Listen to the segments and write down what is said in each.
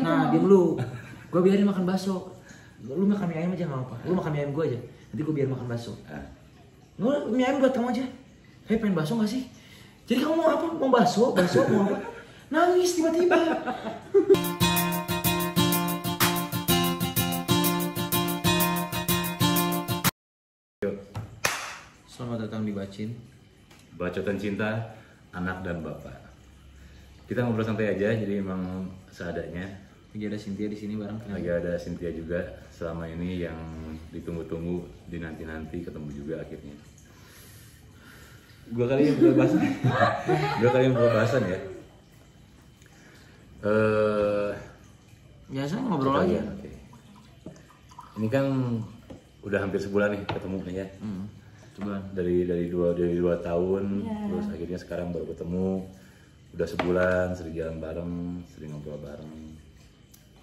itu. Nah, diem lu. Gue biarin makan bakso. Lu makan mie ayam aja nggak apa. Lu makan mie ayam gue aja. Nanti gue biar makan bakso. Lu mie ayam buat kamu aja. Hei, pengen bakso nggak sih? Jadi kamu mau apa? Mau bakso? Bakso mau apa? Nangis tiba-tiba. Selamat datang di Bacin. Bacotan cinta anak dan bapak. Kita ngobrol santai aja, jadi emang seadanya. Lagi ada Cynthia di sini bareng. Lagi ada Cynthia juga selama ini yang ditunggu-tunggu, dinanti-nanti, ketemu juga akhirnya. Gua kali yang buka bahasan ya. Biasa ngobrol aja. Oke. Ini kan udah hampir sebulan nih ketemu nih ya. Coba. Dari dua tahun, terus akhirnya sekarang baru ketemu. Udah sebulan, sering jalan bareng, sering ngobrol bareng.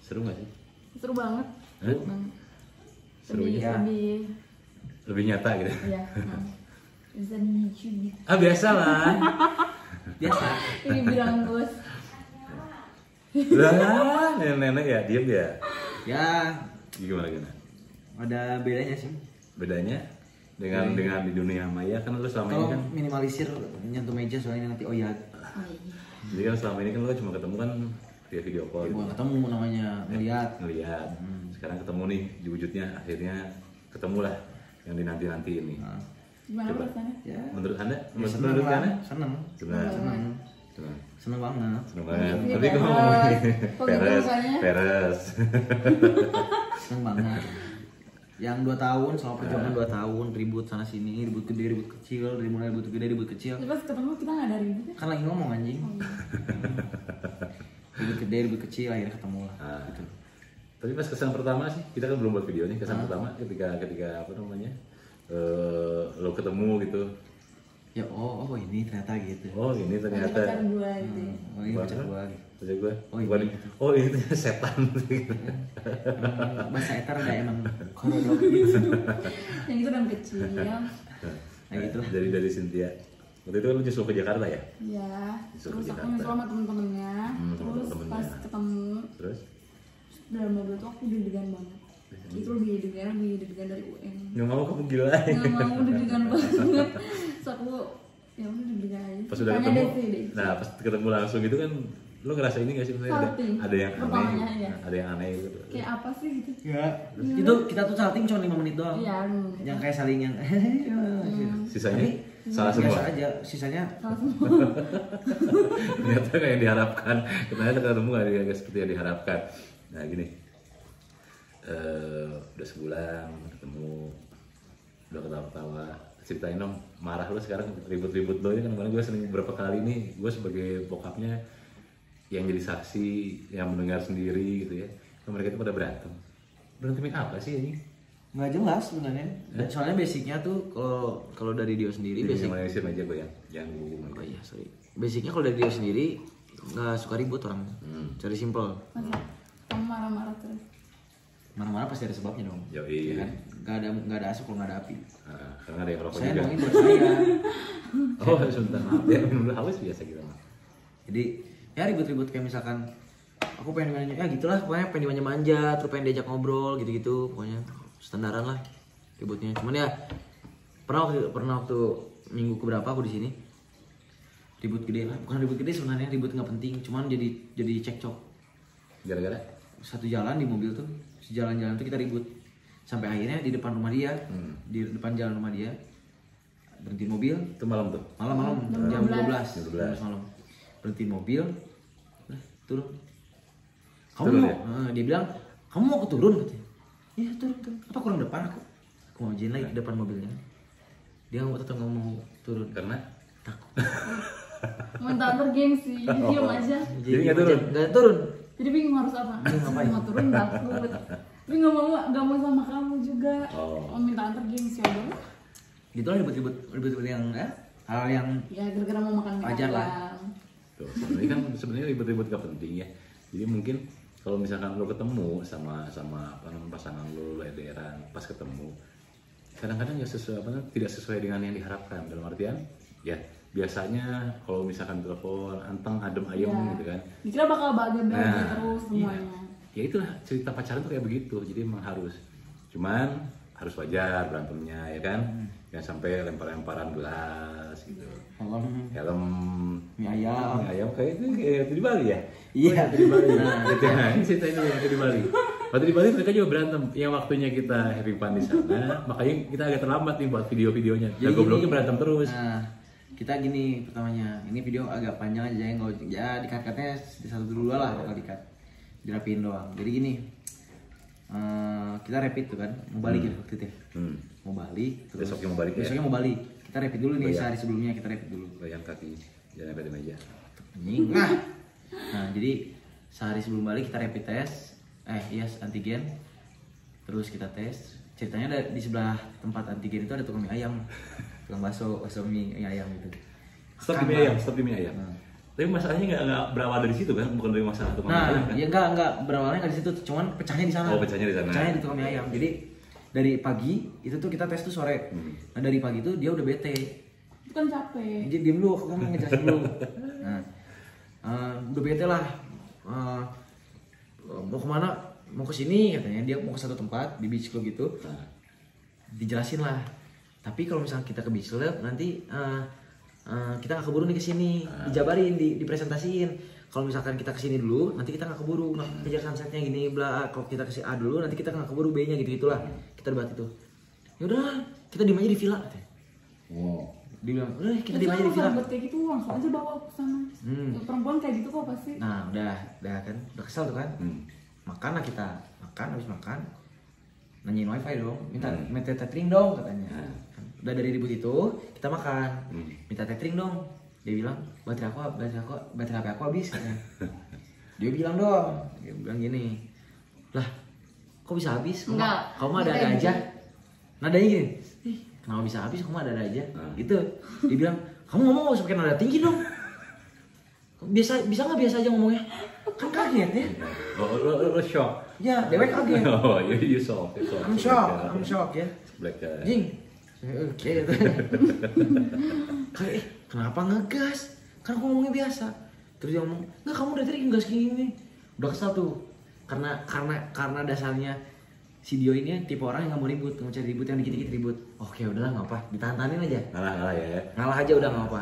Seru gak sih? Seru banget. Hah? Serunya lebih nyata gitu. Iya. Bisa dicubit. Biasa lah. Biasa. Ini bilang bos. Lah, nenek ya, diem ya. Ya, Gimana? ada bedanya sih. Bedanya dengan di dunia maya kan lu selama ini Kalau kan. minimalisir nyentuh meja soalnya nanti oyat. Jadi kan selama ini kan lu cuma ketemu kan via video call. Bukan ketemu namanya, ngeliat. Ngeliat. Sekarang ketemu nih di wujudnya, akhirnya ketemulah yang dinanti-nanti ini. Nah, Gimana Coba. rasanya? ya. Menurut Anda? Seneng Menurut lah, Anda? seneng. Senang. Seneng. Seneng banget. Senang banget. Iya, Tapi kok peres. ngomongin Kok gitu peres, mukanya? peres. Seneng banget. Yang 2 tahun, soal perjuangan 2 tahun, ribut sana sini, ribut gede, ribut kecil, dari mulai ribut gede, ribut kecil. Terus pas ketemu kita nggak ada ribut ya? Kan lagi ngomong anjing. Ribut gede, ribut kecil, akhirnya ketemu lah. Gitu. Tapi pas kesan pertama sih, kita kan belum buat videonya. Kesan pertama ketika apa namanya, lo ketemu gitu. Ya oh ini ternyata gitu. Oh ini Pacar ternyata. gua gitu. ya. Oh ini pacar gua. Pacar gue. Oh, ini. Oh ini ternyata setan. Bahasa etar ada emang korodok gitu. Yang itu dan kecil. Nah gitu. Dari Cynthia. Waktu itu kan lu nyusul ke Jakarta ya? Ya. Disuruh Terus aku Jakarta. nyusul sama temen-temennya. Sama Terus temen-temennya. pas ketemu Terus? dalam mobil tuh aku deg-degan banget. Itu lebih deg-degan dari UN. Nggak mau kamu gila. Nggak mau deg-degan banget. Terus aku ya udah deg-degan aja. Pas udah Tanya ketemu, Desi. nah pas ketemu langsung gitu kan, lu ngerasa ini gak sih? Maksudnya Salting. ada yang aneh, Pertamanya, ya. ada yang aneh gitu. Kayak apa sih gitu? Ya. Itu kita tuh salting cuma 5 menit doang. Iya. Yang kayak saling yang Sisanya Tapi, salah semua. biasa aja, sisanya Salah semua. Ternyata kayak yang diharapkan. Ternyata ketemu gak seperti yang diharapkan. Nah gini, udah sebulan ketemu, udah ketawa-ketawa. Ceritain dong, marah lu sekarang ribut-ribut doi kan. Kemarin gue sering beberapa kali nih, gue sebagai bokapnya yang jadi saksi, yang mendengar sendiri gitu ya. Kan mereka itu pada berantemin apa sih ini? nggak jelas sebenarnya. Soalnya basicnya tuh kalau dari Dio sendiri Jadi basic. yang Malaysia aja gue yang ngomong Oh iya sorry. Basicnya kalau dari Dio sendiri nggak suka ribut orang. Cari simple. Masa kamu marah-marah terus? Mana-mana pasti ada sebabnya dong. Yoi. Ya kan? Nggak ada asap kalau nggak ada api. Nah, karena ada yang rokok Saya juga. ngomongin buat saya. Oh sebentar, maaf ya, minum dulu haus biasa gitu. Jadi ya ribut-ribut kayak misalkan aku pengen manja, ya gitulah pokoknya pengen dimanja-manja, terus pengen diajak ngobrol gitu-gitu, pokoknya standaran lah ributnya. Cuman ya pernah waktu minggu keberapa aku di sini ribut gede lah, bukan ribut gede sebenarnya, ribut nggak penting, cuman jadi cekcok. Gara-gara? Satu jalan di mobil tuh, sejalan-jalan tuh kita ribut sampai akhirnya di depan rumah dia, di depan jalan rumah dia berhenti mobil. Itu malam tuh? Malam-malam jam 12 malam berhenti mobil, turun. Kamu Turun mau? ya? Dia bilang kamu mau turun katanya. Iya turun. Apa kurang depan aku? Aku mau lagi di depan mobilnya. Dia tetap nggak mau turun Karena? takut. Minta antar gengsi, jadi diam aja. Jadi nggak turun? Nggak turun. Jadi bingung harus apa? ngapain? Mau turun takut. Tapi nggak mau sama kamu juga. Oh. Mau minta antar gengsi aja. Gitulah ribut-ribut yang hal yang Ya gara-gara mau makan mie Wajar lah. ayam. Tuh, sebenarnya ribut-ribut gak penting ya. Jadi mungkin kalau misalkan lo ketemu sama apa namanya pasangan lo LDRan, pas ketemu kadang-kadang ya tidak sesuai dengan yang diharapkan. Dalam artian ya biasanya kalau misalkan telepon anteng adem ayem Iya. gitu kan. Dikira bakal bahagia Nah, terus semuanya. Ya itulah cerita pacaran tuh kayak begitu, jadi emang harus, cuman harus wajar berantemnya ya kan, jangan sampai lempar-lemparan gelas gitu, helm mie ayam. ayam kayak itu di Bali ya. Iya, Itu di Bali. Nah, ini cerita itu yang di Bali. Waktu di Bali mereka juga berantem. Yang waktunya kita having fun di sana, makanya kita agak terlambat nih buat video-videonya. Dan Jadi gobloknya gini, berantem terus. Nah, kita gini pertamanya. Ini video agak panjang aja, nggak ya dikat-katnya di satu dulu lah bakal dikat. Dirapiin doang. Jadi gini, kita rapid tuh kan, mau balik ya waktu itu. Mau balik, terus Besoknya mau balik ya? besoknya mau balik. Kita rapid dulu nih Oh, iya. sehari sebelumnya kita rapid dulu. Goyang kaki, jangan sampai di meja. Anjing. Nah, jadi sehari sebelum balik kita rapid test, yes antigen. Terus kita tes. Ceritanya ada di sebelah tempat antigen itu ada tukang mie ayam, tukang bakso mie ayam gitu. Stop di mie ayam, stop di mie ayam. Tapi masalahnya nggak berawal dari situ kan, bukan dari masalah tukang mie ayam Nah, kan? ya enggak berawalnya nggak di situ, cuman pecahnya di sana. Oh, pecahnya di sana. Pecahnya di tukang mie ayam. Jadi dari pagi itu tuh kita tes tuh sore. Nah dari pagi tuh dia udah bete. Itu kan capek. Jadi diem dulu, aku mau ngejelasin dulu. Nah, udah bete lah. Mau kemana? Mau ke sini katanya. Dia mau ke satu tempat di beach club gitu. Dijelasin lah. Tapi kalau misalnya kita ke beach club nanti kita nggak keburu nih ke sini. Dijabarin, dipresentasiin. Kalau misalkan kita kesini dulu, nanti kita nggak keburu, nggak kejar sunsetnya gini, bla. Kalau kita ke A dulu, nanti kita nggak keburu B-nya gitu gitulah. Kita debat itu. Ya udah, kita diem aja di villa. Katanya. Oh. Dia bilang, udah kita Terus diem aja di villa. buat kayak gitu langsung aja bawa ke sana. Perempuan kayak gitu kok pasti. Nah, udah kan, udah kesel tuh kan. Makan lah kita, habis makan, nanyain wifi dong, minta tethering dong katanya. Udah dari ribut itu, kita makan, minta tethering dong. Dia bilang, baterai HP aku habis katanya. Dia bilang dong, dia bilang gini, lah kok bisa habis? Kamu ada aja. Nadanya gini, kenapa bisa habis? Kamu ada aja. Gitu. Dia bilang, kamu ngomong nggak usah pakai nada tinggi dong. Bisa nggak biasa aja ngomongnya? Kan kaget ya. Oh, lo shock. Ya, dewek kaget. Oh, you shock. I'm shock ya. Black guy. Jing. Oke. Kayak kenapa ngegas? Kan aku ngomongnya biasa. Terus dia ngomong, "Enggak, kamu dari tadi ngegas gini." Udah kesal tuh. Karena dasarnya si Dio ini tipe orang yang nggak mau ribut, mau cari ribut yang dikit-dikit ribut. Oke, udahlah nggak apa, ditahan-tahanin aja. Ngalah ya. Ngalah aja udah nggak apa.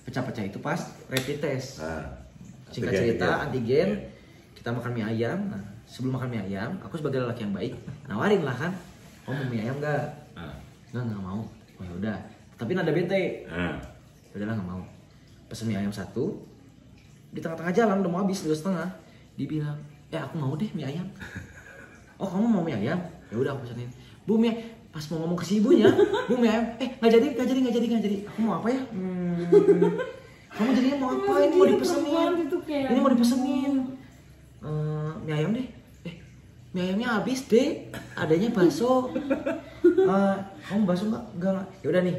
Pecah-pecah itu pas rapid test. Singkat cerita, antigen, kita makan mie ayam. Nah, sebelum makan mie ayam, aku sebagai lelaki yang baik, nawarin lah kan, mau mie ayam nggak? Nggak mau. Oh ya udah. Tapi nada bete. Udahlah nggak mau. Pesen mie ayam satu. Di tengah-tengah jalan udah mau habis 2,5. Dia bilang, aku mau deh mie ayam. Oh kamu mau mie ayam? Ya udah aku pesenin. Bu mie. Pas mau ngomong ke si ibunya, bu mie ayam. Nggak jadi. Aku mau apa ya? Kamu jadinya mau apa? Ini mau dipesenin. Ini mau dipesenin. Mie ayam deh. Mie ayamnya habis deh. Adanya bakso. Kamu bakso enggak. Ya udah nih.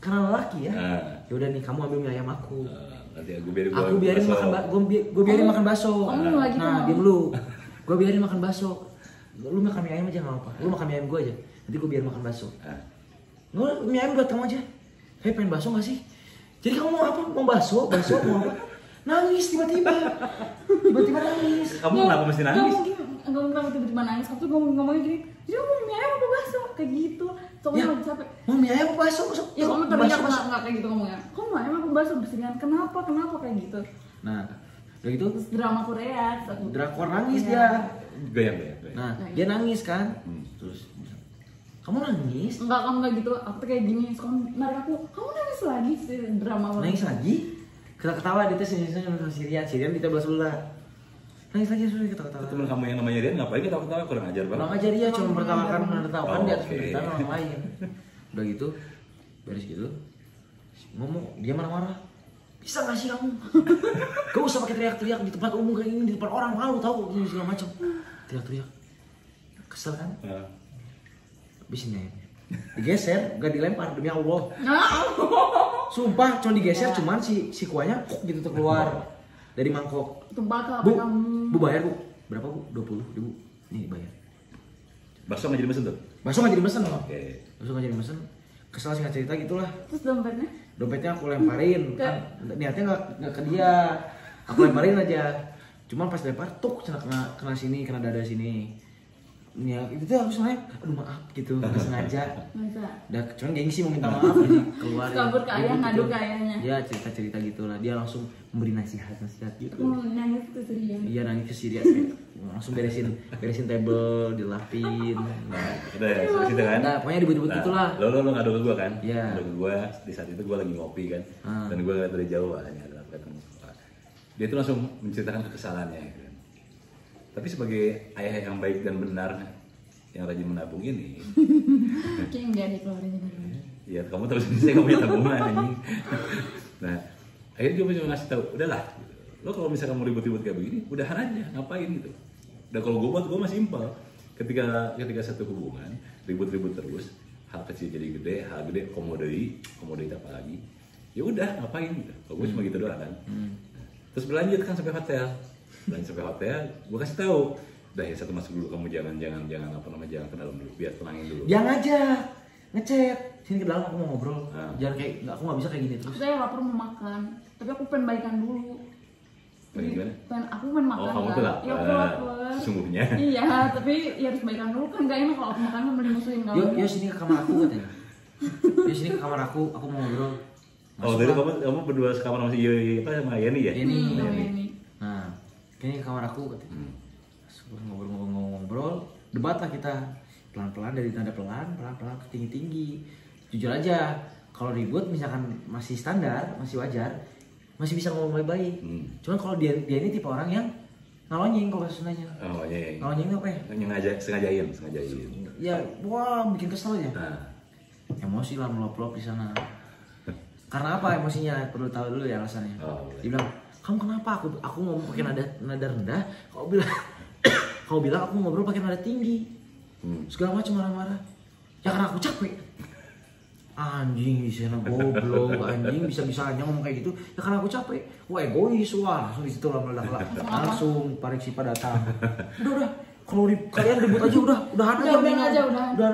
Karena lelaki ya. Ya udah nih kamu ambil mie ayam aku. Nanti Aku biarin makan bakso. Nah, diam lu. Gue biarin makan bakso. Lu makan mie ayam aja enggak apa. Lu makan mie ayam gue aja. Nanti gue biarin makan bakso. Mie ayam buat kamu aja. Pengen bakso enggak sih? Jadi kamu mau apa? Mau bakso mau apa? Nangis tiba-tiba nangis. Kamu kenapa mesti nangis? Enggak mungkin tiba-tiba nangis. Aku tuh ngomongnya gini, jadi aku mau mie ayam apa bakso? Kayak gitu. Soalnya lagi capek. Mau mie ayam apa bakso? Ya kamu teriak nggak kayak gitu ngomongnya. Kamu mie ayam apa bakso? Bersengan. Kenapa kayak gitu? Nah, udah gitu Terus drama Korea. drakor nangis dia. Gayang. Nah, dia nangis kan. Terus kamu nangis? Enggak, kamu nggak gitu. Aku tuh kayak gini. Terus kamu narik aku. Kamu nangis lagi sih drama. Nangis lagi? Ketawa dia tuh senyum-senyum sama Sirian di tabel sebelah. Nangis lagi sudah ketawa-ketawa. Temen kamu yang namanya Rian ngapain ketawa-ketawa, kurang ajar banget. Kurang ajar dia cuma menertawakan Oh, di atas oke. penderitaan orang lain. Udah gitu, beres gitu. Ngomong, dia marah-marah. Bisa gak sih kamu? Gak usah pakai teriak-teriak di tempat umum kayak gini, di depan orang malu tahu gini segala macam. Teriak-teriak. Kesel kan? Habis ini ayamnya. Digeser, gak dilempar demi Allah. Sumpah, cuma digeser cuman si kuahnya gitu tuh keluar dari mangkok. Itu bakal Bu, kamu. Bu bayar bu. Berapa bu? 20.000. Nih bayar. Bakso nggak jadi mesen tuh? Bakso nggak jadi mesen loh. Oke. Bakso nggak jadi mesen. Kesel singkat cerita gitulah. Terus dompetnya? dompetnya aku lemparin kan niatnya nggak ke dia, aku lemparin aja, cuman pas lempar tuh kena sini, kena dada sini. Ya itu tuh aku soalnya aduh maaf gitu, nggak sengaja. Udah cuman gengsi mau minta maaf aja keluar. Kabur ke ayah, ngadu ke ayahnya. Ya cerita gitu lah, dia langsung memberi nasihat gitu. Nangis keserian. Iya nangis kesirian kayak langsung beresin table, dilapin. Nah, udah ya, gitu kan? Nah, pokoknya dibut-but gitulah. Lo ngadu ke gue kan? Iya. Ngadu ke gue di saat itu gue lagi ngopi kan, dan gue ngeliat dari jauh hanya ada ketemu. Dia tuh langsung menceritakan kekesalannya. Gitu. Tapi sebagai ayah yang baik dan benar yang rajin menabung ini, Kayaknya enggak deh keluarin dulu. ya kamu tahu sendiri saya nggak punya tabungan anjing. Nah, akhirnya dia cuma ngasih tahu, udahlah, lo kalau misalnya kamu ribut-ribut kayak begini, udahan aja, ngapain gitu. Dan kalau gue masih simpel, ketika satu hubungan ribut-ribut terus, hal kecil jadi gede, hal gede komoditi apa lagi, ya udah ngapain gitu. Kalau gue cuma gitu doang kan. Terus berlanjut kan sampai hotel, gue kasih tahu, udah ya satu masuk dulu, kamu jangan ke dalam dulu, biar tenangin dulu. Jangan aja ngechat sini ke dalam, aku mau ngobrol. Jangan kayak aku nggak bisa kayak gini terus. Saya lapar mau makan, tapi aku pengen baikan dulu. Gimana? Aku pengen makan. Oh, kamu tuh lapar. Ya aku lapar. Sesungguhnya. Iya, tapi ya harus baikan dulu kan, gak enak kalau aku makan mending musuhin kamu. Yo sini ke kamar aku katanya. Yo sini ke kamar aku mau ngobrol. Oh, dari kamu berdua sekamar sama si sama Yani ya? Ini. Ini. Nah, kayaknya ke kamar aku katanya. Ngobrol, debat lah kita. Pelan-pelan dari nada pelan ke tinggi-tinggi. Jujur aja, kalau ribut misalkan masih standar, masih wajar, masih bisa ngomong baik-baik. Cuman kalau dia ini tipe orang yang ngalonying kalau sebenarnya. Oh iya. Ngalonying itu apa ya? Sengajain. Ya, wah bikin kesel aja. Emosi lah melop-lop di sana. Karena apa emosinya? Perlu tahu dulu ya alasannya. Dia bilang, kamu kenapa? Aku ngomong pakai nada rendah. Kau bilang aku ngobrol pakai nada tinggi. Segala macam marah-marah. Ya karena aku capek. Anjing di sana goblok, anjing bisa-bisanya ngomong kayak gitu. Ya karena aku capek. Wah egois, wah langsung di situ lah meledak. Langsung Parik Sipa datang. Udah. Kalau kalian ribut aja udahan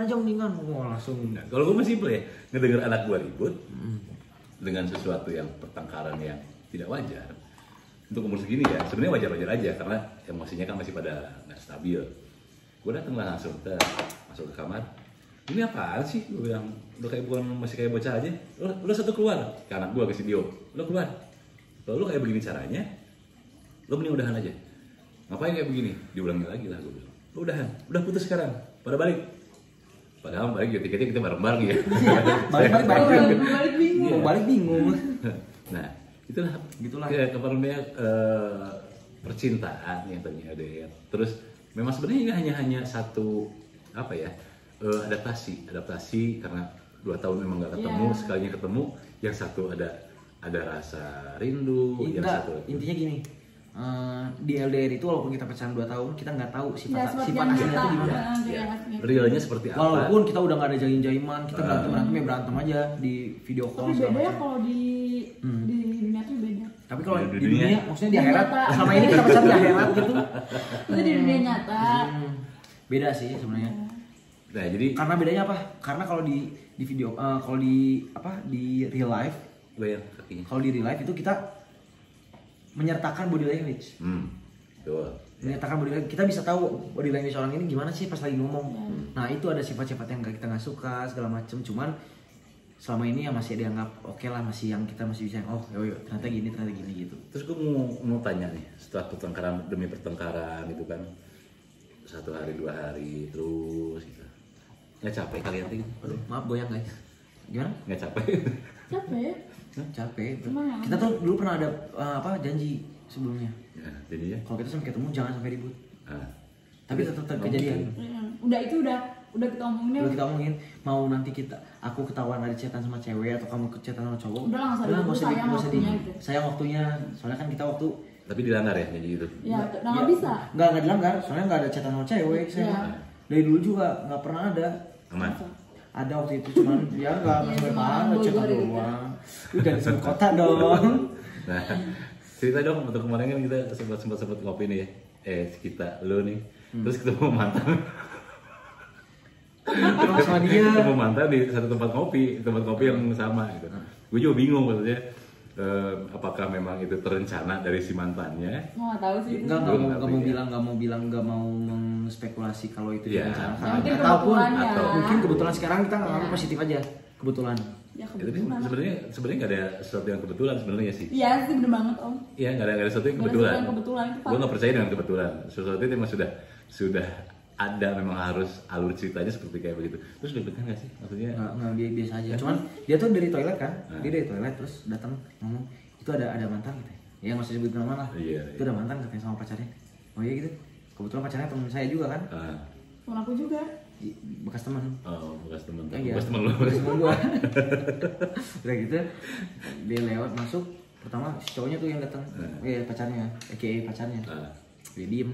aja mendingan. Wah langsung. Nah, kalau gue masih simple ya, ngedenger anak gue ribut dengan sesuatu yang pertengkaran yang tidak wajar. Untuk umur segini ya, sebenarnya wajar-wajar aja karena emosinya kan masih pada nggak stabil. Gue dateng lah langsung masuk ke kamar. Ini apaan sih? Gue bilang, masih kayak bocah aja. Lo satu keluar, ke anak gue kasih Dio. Lo keluar. Kalau lo kayak begini caranya, lo mending udahan aja. Ngapain kayak begini? Diulangi lagi lah gue bilang. Lo udahan, udah putus sekarang. Pada balik. Padahal balik ketika kita bareng-bareng ya. Balik bingung. Nah, gitulah kayak keperluannya percintaan yang tadinya ada ya. Terus memang sebenarnya ini hanya satu adaptasi karena 2 tahun memang nggak ketemu, sekalinya ketemu yang satu ada rasa rindu, yang satu intinya gini, di LDR itu walaupun kita pacaran 2 tahun kita nggak tahu sifat aslinya itu gimana. Realnya seperti apa? Walaupun kita udah nggak ada jaim-jaiman, kita berantem aja di video call. Tapi beda ya kalau di dunia tuh beda. Tapi kalau di dunia maksudnya di akhirat, selama ini kita pacaran di akhirat gitu. Itu di dunia nyata. Beda sih sebenarnya. Nah, jadi karena bedanya apa? Karena kalau di video, kalau di real life, kalau di real life itu kita menyertakan body language. Betul. Menyertakan body language, kita bisa tahu body language orang ini gimana sih pas lagi ngomong. Nah itu ada sifat-sifat yang kita nggak suka segala macem. Cuman selama ini ya masih dianggap oke lah, masih yang kita masih bisa ternyata gini gitu. Terus gue mau tanya nih, setelah pertengkaran demi pertengkaran itu kan 1 hari 2 hari terus gitu. Nggak capek kalian tuh? Aduh, maaf goyang guys. Gimana? Nggak capek? Capek. Kita tuh dulu pernah ada janji sebelumnya. Ya, jadinya? Kalau kita sampai ketemu jangan sampai ribut. Tapi tetap kejadian. Udah kita omongin. Udah kita omongin. Mau nanti aku ketahuan ada chatan sama cewek atau kamu chatan sama cowok. Udah nggak usah sayang waktunya. Soalnya kan kita waktu. Tapi dilanggar ya jadi gitu. Ya, nggak bisa. Nggak dilanggar. Soalnya nggak ada chatan sama cewek. Dari dulu juga nggak pernah ada. Aman. Ada waktu itu cuman ya nggak sampai mana chatan doang. Udah disebut kota dong. Nah, cerita dong untuk kemarin kan kita sempat ngopi nih ya. Lo nih. Terus ketemu mantan. Sama dia. Ketemu mantan di satu tempat kopi yang sama gitu. Gue juga bingung maksudnya apakah memang itu terencana dari si mantannya. Nggak tahu sih. Nggak mau menspekulasi kalau itu Iya. direncanakan. Mungkin Ataupun kebetulan ya. mungkin kebetulan sekarang kita ngambil positif aja, kebetulan. Ya Tapi kebetulan. sebenarnya nggak ada sesuatu yang kebetulan sebenarnya sih. Iya sih bener banget om. Iya nggak ada sesuatu yang Nggak ada kebetulan. sesuatu yang kebetulan, itu Gue nggak percaya dengan kebetulan. Sesuatu itu memang sudah ada, memang harus alur ceritanya seperti kayak begitu. Terus deg-degan nggak sih? Maksudnya Nggak, dia biasa aja. Cuman dia tuh dari toilet kan, dia dari toilet terus datang ngomong itu ada mantan gitu. Ya nggak usah sebut nama lah. Iya, Itu ada mantan katanya sama pacarnya. Oh iya gitu. Kebetulan pacarnya teman saya juga kan, Temen aku juga. bekas teman. bekas teman, Iya. bekas teman lo. Bekas teman gua. Udah gitu, dia lewat masuk. Pertama si cowoknya tuh yang datang, pacarnya, pacarnya. Dia diem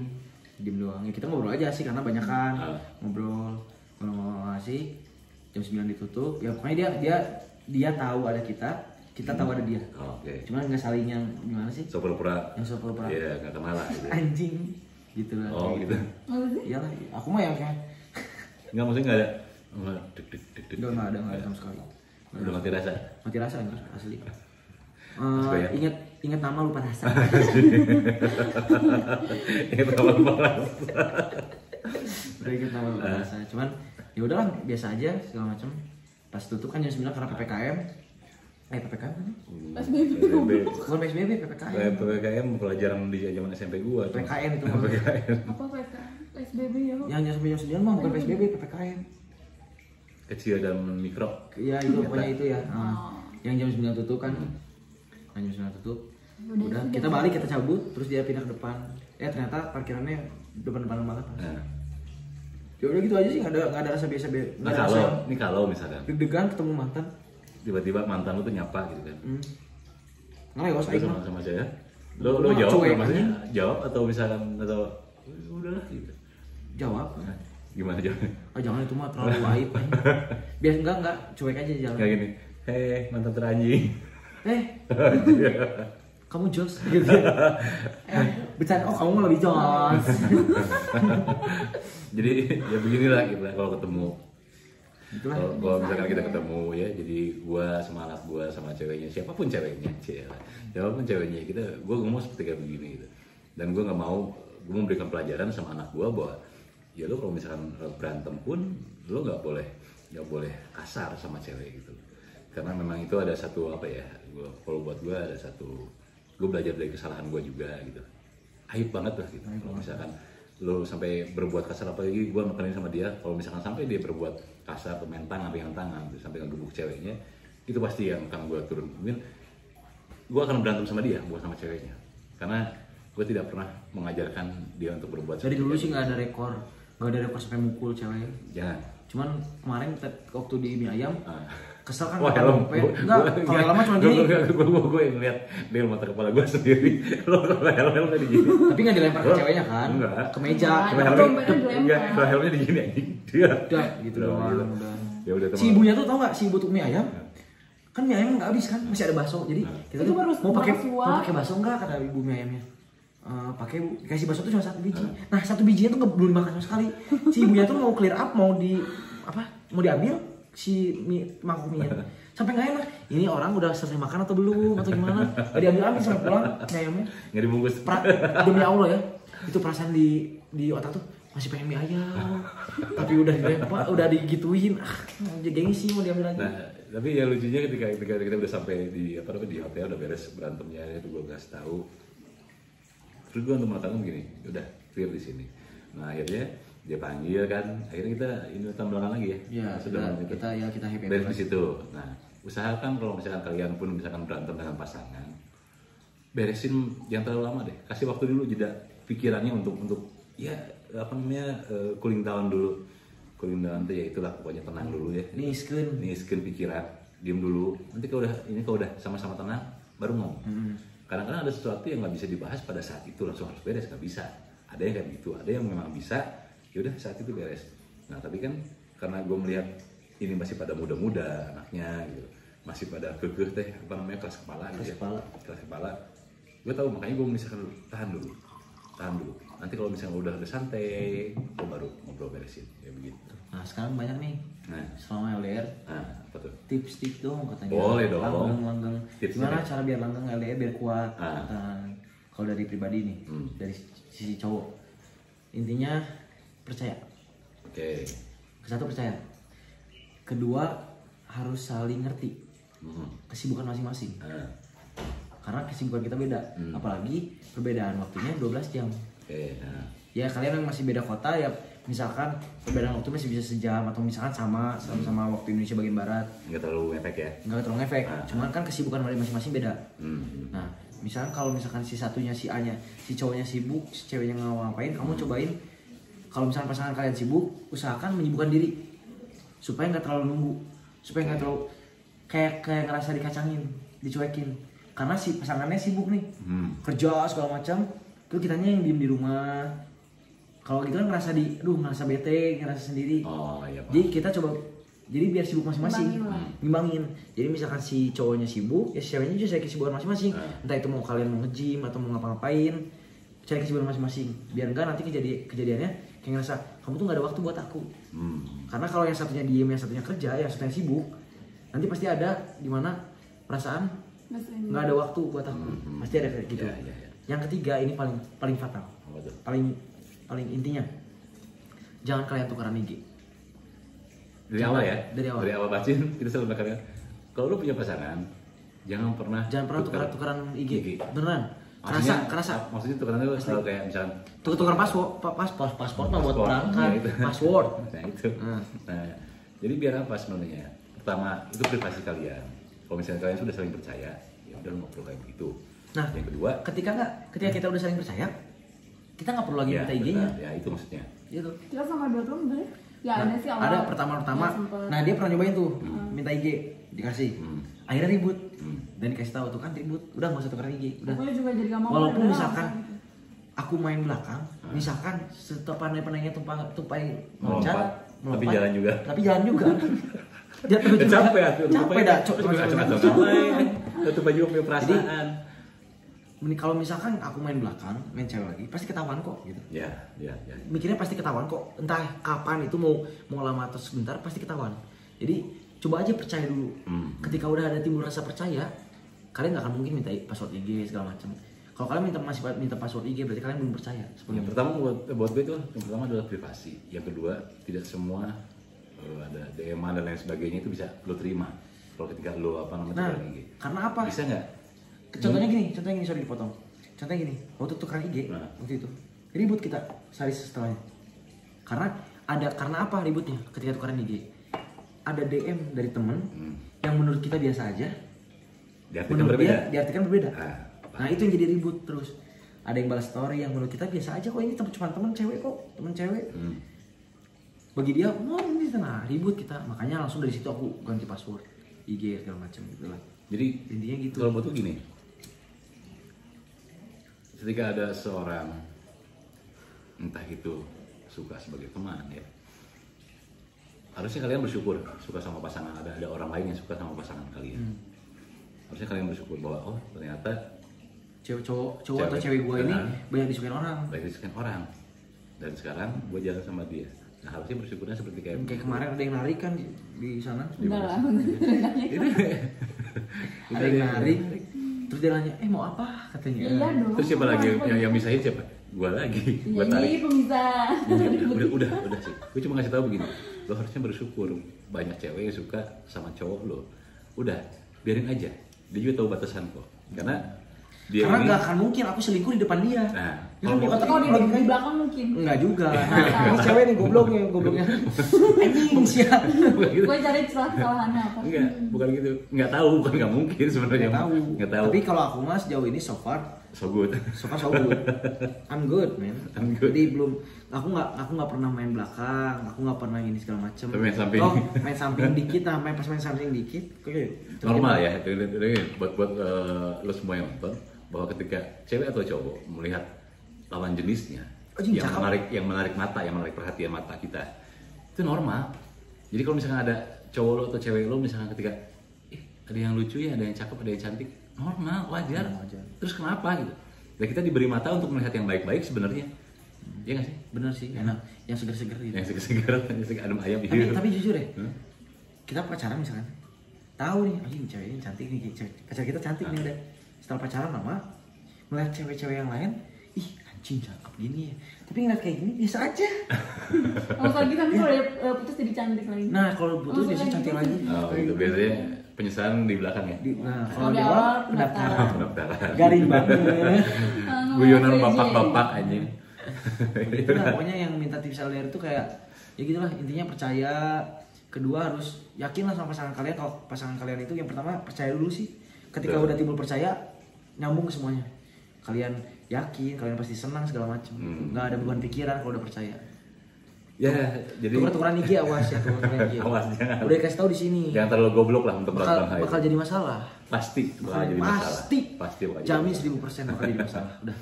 doang. Ya, kita ngobrol aja sih karena banyak kan ngobrol sih. Jam 9 ditutup. Ya pokoknya dia tahu ada kita tahu ada dia. Oke. Cuman nggak saling yang gimana sih? So pura-pura. Yang so pura-pura. Iya, nggak kenal lah. Gitu. Anjing, gitu lah. Oh kayak gitu. Apa sih? Iyalah, aku mah yang kayak Nggak, maksudnya nggak ada. Deg-deg. nggak ada sama sekali. Udah mati rasa. Mati rasa anjir, asli. ya? Ingat nama lupa rasa. Ingat apa rasa. Udah ingat nama lupa rasa. Cuman ya udahlah biasa aja segala macam. Pas tutup kan jam 9 karena PPKM. PPKM kan? PSBB. Bukan PSBB, PPKM. PPKM pelajaran di zaman SMP gua tuh. PPKM itu mah. Apa PSBB ya? Yang sampai jam 9 mah bukan PSBB, PPKM. Kecil dan mikro. Iya itu pokoknya itu ya. Yang jam 9 tutup kan. Jam 9 tutup. Udah kita balik, kita cabut, terus dia pindah ke depan. Ternyata parkirannya depan-depan banget. Ya udah gitu aja sih, nggak ada rasa biasa. Nah kalau misalkan deg-degan ketemu mantan. Tiba-tiba mantan lu tuh nyapa gitu kan. Ngelewos aja mah. Sama saya. Lo jawab cuek maksudnya jawab atau misalkan atau udahlah gitu. Jawab. Gimana jawabnya? Jangan itu mah terlalu aib. Biar enggak cuek aja jalan. Kayak gini. Hei mantan teranjing. Kamu jos gitu. Bercanda, kamu mah lebih jos. Jadi ya beginilah kita kalau ketemu. Kalau misalkan kita ketemu ya, jadi gua sama anak gua sama ceweknya, siapapun ceweknya, gua ngomong seperti kayak begini gitu. Dan gua gua memberikan pelajaran sama anak gua bahwa ya lo kalau misalkan berantem pun lo nggak boleh kasar sama cewek gitu. Karena memang itu ada satu kalau buat gua ada satu, gua belajar dari kesalahan gua juga gitu. Aib banget lah gitu. Kalau misalkan lo sampai berbuat kasar, apalagi gue makanin sama dia, kalau misalkan sampai dia berbuat kasar atau main tangan, pegang tangan, sampai ngegebuk ceweknya, itu pasti yang akan gue turun. Mungkin gue akan berantem sama dia, bukan sama ceweknya, karena gue tidak pernah mengajarkan dia untuk berbuat. Dari dulu sih nggak ada rekor sampai mukul cewek. Jangan. Cuman kemarin waktu di mie ayam, kesel kan. Wah helm. Enggak, kalau helm cuma gini. Gue yang lihat dia mata kepala gue sendiri. Lo helm tadi gini. Tapi nggak dilempar ke ceweknya kan? Enggak. Ke meja. Kalau helmnya di gini anjing. Udah gitu doang. Ya udah. Si ibunya tuh tau nggak? Si ibu tuh mie ayam. Kan mie ayam nggak habis kan? Masih ada bakso. Jadi kita tuh mau pakai bakso nggak? Kata ibu mie ayamnya. Pakai bu, kasih bakso tuh cuma 1 biji. Nah 1 bijinya tuh belum dimakan sama sekali. Si ibunya tuh mau clear up, mau diambil si mangkuk mie sampai nggak enak. Ini orang udah selesai makan atau belum atau gimana? Nggak diambil sampai pulang mie ayamnya. Nggak dibungkus. Demi Allah ya, itu perasaan di otak tuh masih pengen mie ayam. Tapi udah dilempar, udah digituin. Gengsi mau diambil lagi. Nah, tapi ya lucunya ketika kita udah sampai di hotel, udah beres berantemnya, itu gue kasih tahu. Terus gue untuk mengatakan begini, udah clear di sini. Nah akhirnya dia panggil kan, akhirnya kita ini belakang lagi ya. Iya, kita happy. Dari di situ. Nah usahakan kalau misalkan kalian pun misalkan berantem dengan pasangan, beresin yang terlalu lama deh. Kasih waktu dulu jeda pikirannya untuk ya cooling down dulu. Cooling down tuh ya itulah pokoknya tenang dulu ya. Niskeun pikiran, diem dulu. Nanti kalau udah sama-sama tenang, baru ngomong. Kadang-kadang ada sesuatu yang nggak bisa dibahas pada saat itu langsung harus beres, nggak bisa. Ada yang kayak gitu, ada yang memang bisa, yaudah saat itu beres. Nah tapi kan karena gue melihat ini masih pada muda-muda anaknya gitu, masih pada kekeh keras kepala gitu ya. Keras kepala. Gue tahu makanya gue misalkan tahan dulu. Nanti kalau misalnya udah santai, gue baru ngobrol beresin, ya begitu. Nah sekarang banyak nih Nah, selama LDR apa tuh? tips dong katanya. Boleh dong. Langgeng. Tipsnya Gimana deh. cara biar langgeng LDR biar kuat? Kalau dari pribadi nih, dari sisi cowok, intinya percaya. Oke. Satu percaya. Kedua harus saling ngerti kesibukan masing-masing. Karena kesibukan kita beda, apalagi perbedaan waktunya 12 jam. Oke. Nah. Ya kalian yang masih beda kota ya, misalkan perbedaan waktu masih bisa sejam atau misalkan sama waktu Indonesia bagian barat, Nggak terlalu efek ya? nggak terlalu efek. Cuman kan kesibukan masing-masing beda. Nah misalkan kalau misalkan si satunya si A nya, si cowoknya sibuk, si ceweknya nggak ngapain, kamu cobain kalau misalkan pasangan kalian sibuk, usahakan menyibukkan diri supaya nggak terlalu nunggu, supaya nggak terlalu kayak ngerasa dikacangin, dicuekin. Karena si pasangannya sibuk nih, kerja segala macam, terus kitanya yang diem di rumah. Kalau gitu kan ngerasa bete, ngerasa sendiri. Oh iya Pak. Jadi kita coba, jadi biar sibuk masing-masing, ngimbangin. Jadi misalkan si cowoknya sibuk, ya si ceweknya juga cari kesibukan masing-masing. Entah itu mau kalian mau nge-gym atau mau ngapa-ngapain, cari kesibukan masing-masing. Biar enggak nanti kejadiannya kayak ngerasa kamu tuh nggak ada waktu buat aku. Karena kalau yang satunya diem, yang satunya kerja, yang satunya sibuk, nanti pasti ada dimana perasaan nggak ada waktu buat aku. Pasti ada kayak gitu. Ya. Yang ketiga ini paling fatal, paling intinya, jangan kalian tukeran IG. Dari awal ya? Dari awal bacin, kita selalu bakal kalau lu punya pasangan, jangan pernah tukeran IG. Beneran. Kerasa. Maksudnya tukeran itu selalu kayak misalkan Tuker paspor mah buat berangkat, password. Nah itu. Nah, jadi biar apa sebenarnya? Pertama, itu privasi kalian. Kalau misalnya kalian sudah saling percaya, ya udah ngobrol kayak begitu. Nah, yang kedua, ketika kita udah saling percaya, kita nggak perlu lagi minta IG-nya. Ya itu maksudnya. Gitu. Kita sama dua temen bener. Ya ada sih awal. Ada pertama. Nah dia pernah nyobain tuh minta IG, dikasih. Akhirnya ribut. Dan dikasih tahu tuh kan ribut. Udah nggak usah tukeran IG. Udah. Pokoknya juga jadi gak mau. Walaupun misalkan aku main belakang, misalkan setelah pandai-pandainya tupai loncat, tapi jalan juga. Jatuh juga. Capek dah. Tupai juga punya perasaan. Kalau misalkan aku main belakang, main cewek lagi, pasti ketahuan kok gitu. Ya. Mikirnya pasti ketahuan kok. Entah kapan itu mau lama atau sebentar pasti ketahuan. Jadi coba aja percaya dulu. Ketika udah ada timbul rasa percaya, kalian nggak akan mungkin minta password IG segala macam. Kalau kalian masih minta password IG berarti kalian belum percaya. Yang pertama buat gue itu, yang pertama adalah privasi. Yang kedua, tidak semua ada DM dan lain sebagainya itu bisa lo terima. Kalau ketika lo tukeran IG. Karena apa? Bisa nggak? Contohnya gini, sorry dipotong. Contohnya gini, waktu tukeran IG waktu itu ribut kita sehari setelahnya. Karena apa ributnya? Ketika tukeran IG, ada DM dari temen yang menurut kita biasa aja, diartikan berbeda. Nah itu yang jadi ribut terus. Ada yang balas story yang menurut kita biasa aja kok, ini cuma temen cewek. Bagi dia, ini ribut kita. Makanya langsung dari situ aku ganti password IG segala macam gitu lah. Jadi intinya gitu. Kalau buat tuh gini, ketika ada seorang entah itu suka sebagai teman ya, harusnya kalian bersyukur suka sama pasangan, ada orang lain yang suka sama pasangan kalian. Harusnya kalian bersyukur bahwa ternyata cowok atau cewek gue ini banyak disukain orang. Dan sekarang gue jalan sama dia. Nah harusnya bersyukurnya seperti kayak kemarin ada yang narik kan di sana. Enggak lah. Ada yang narik. Terus dia nanya, mau apa katanya? Iya dong. Terus siapa lagi yang misahin siapa? Gua lagi. Gua tarik. Iya pemisah. Udah sih. Gue cuma ngasih tahu begini. Lo harusnya bersyukur banyak cewek yang suka sama cowok lo. Udah, biarin aja. Dia juga tahu batasan kok. Karena nggak akan mungkin aku selingkuh di depan dia. Nah, kalau di belakang mungkin. Enggak juga. Ini cewek nih gobloknya. Anjing siap. Gue cari kesalahannya apa? Enggak, bukan gitu. Enggak tahu, bukan enggak mungkin sebenarnya. Enggak tahu. Tapi kalau aku mah sejauh ini so far so good. I'm good, man. I'm good. Jadi aku nggak pernah main belakang, aku nggak pernah gini segala macam. Main samping. Main samping dikit, pas main samping dikit, normal ya. Buat lo semua yang nonton, bahwa ketika cewek atau cowok melihat lawan jenisnya yang menarik mata, yang menarik perhatian mata kita, itu normal. Jadi kalau misalnya ada cowok lo atau cewek lo misalnya ketika ada yang lucu ya, ada yang cakep, ada yang cantik, normal, wajar. Terus kenapa gitu? Dan kita diberi mata untuk melihat yang baik-baik sebenarnya. Iya nggak sih? Bener sih, enak. Yang seger-seger gitu. Yang seger-seger, adem ayam gitu. Tapi jujur ya, kita pacaran misalkan, tahu nih, anjing cewek ini cantik nih, pacar kita cantik nih udah. Setelah pacaran lama, ngeliat cewek-cewek yang lain, ih anjing cakep gini ya. Tapi ngeliat kayak gini biasa aja. Oh kalau gitu nanti kalau dia putus jadi cantik lagi. Nah kalau putus biasanya cantik lagi. Oh gitu, biasanya penyesalan di belakang ya? Nah Kalau kalau di di awal awal pendaftaran. Pendaftaran. garing banget. Guyonan bapak-bapak anjing. Itu lah pokoknya yang minta tips LDR itu kayak ya gitulah, intinya percaya. Kedua harus yakin lah sama pasangan kalian. Kalau pasangan kalian itu yang pertama percaya dulu sih. Ketika udah timbul percaya, nyambung ke semuanya. Kalian yakin, kalian pasti senang segala macam. Nggak ada beban pikiran kalau udah percaya. Ya, jadi Tuker-tukeran IG awas ya, tuker-tukeran IG. Awas, jangan. Udah dikasih tahu di sini. jangan terlalu goblok lah untuk melakukan hal Bakal itu. jadi masalah. Pasti bakal jadi masalah. Pasti bakal jadi jamin masalah. 1000% bakal jadi masalah. Udah.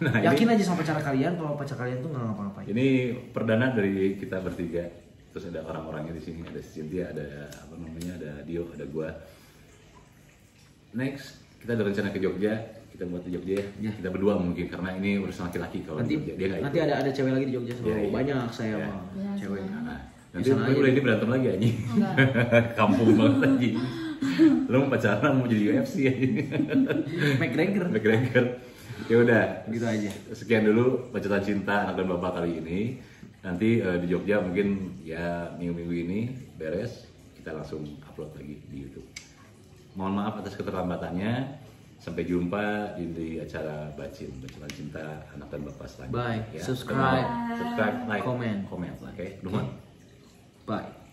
Nah, Yakin aja sama pacar kalian kalau pacar kalian tuh nggak ngapa-ngapain. Ini perdana dari kita bertiga. Terus ada orang-orangnya di sini, ada Cynthia, ada apa namanya, ada Dio, ada gua. Next, kita ada rencana ke Jogja. Kita buat di Jogja ya. Kita berdua mungkin karena ini urusan laki-laki kalau Nanti di Jogja dia nggak nanti ikut. ada cewek lagi di Jogja. Iya, iya. Banyak saya Iya. mah Iya, cewek. Nah, nanti Di sana aja. udah ini berantem lagi anjing. Kampung banget anjing. Lu mau pacaran mau jadi UFC anjing. McGregor. McGregor. Ya udah, Gitu aja. sekian dulu bacotan cinta anak dan bapak kali ini. Nanti di Jogja mungkin ya minggu-minggu ini beres, kita langsung upload lagi di YouTube. Mohon maaf atas keterlambatannya. Sampai jumpa di acara bacotan cinta anak dan bapak selanjutnya. Bye. Ya. Subscribe. Subscribe, like, Comment. Oke. Lumayan. Bye.